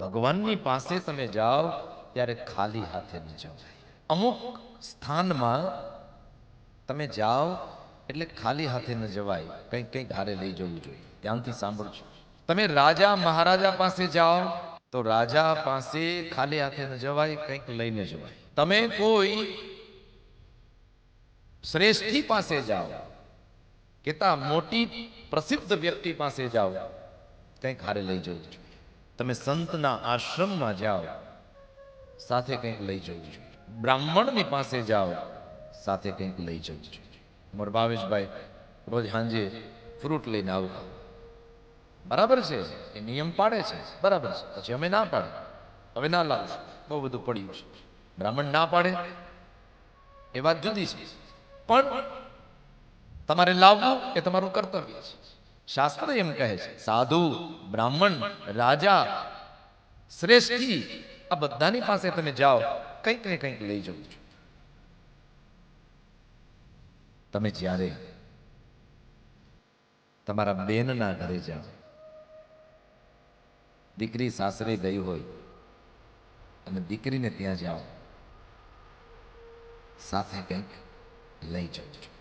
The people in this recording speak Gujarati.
ભગવાનની પાસે તમે જાઓ ત્યારે ખાલી હાથે ન જાઓ. અમુક સ્થાનમાં તમે જાઓ એટલે ખાલી હાથે ન જવાય, કંઈક કંઈક હારે લઈ જવું જોઈએ. ધ્યાનથી સાંભળજો. તમે રાજા મહારાજા પાસે જાઓ તો રાજા પાસે ખાલી હાથે ન જવાય, કંઈક લઈને જવાય. તમે કોઈ શ્રેષ્ઠી પાસે જાઓ, કેતા મોટી પ્રસિદ્ધ વ્યક્તિ પાસે જાઓ, કંઈક હારે લઈ જવું જોઈએ. તમે સંતના આશ્રમમાં જાઓ, સાથે કંઈક લઈ જવું જોઈએ. બ્રાહ્મણની પાસે જાઓ, સાથે કંઈક લઈ જવું જોઈએ. મોર ભાવેશભાઈ રોજ સાંજે ફ્રૂટ લઈને આવતા, બરાબર છે, એ નિયમ પાડે છે, બરાબર છે. પછી અમે ના પાડે, હવે ના લાવશું, બહુ બધું પડ્યું છે. બ્રાહ્મણ ના પાડે એ વાત જુદી છે, પણ તમારે લાવવું એ તમારું કર્તવ્ય છે. શાસ્ત્ર એમ કહે છે, સાધુ, બ્રાહ્મણ, રાજા, શ્રેષ્ઠી, આ બધાની પાસે તમે જાઓ, કંઈક ને કંઈક લઈ જવું છું. તમે જ્યારે તમારા બેનના ઘરે જાઓ, દીકરી સાસરે ગઈ હોય અને દીકરીને ત્યાં જાઓ, સાથે કંઈક લઈ જવું છું.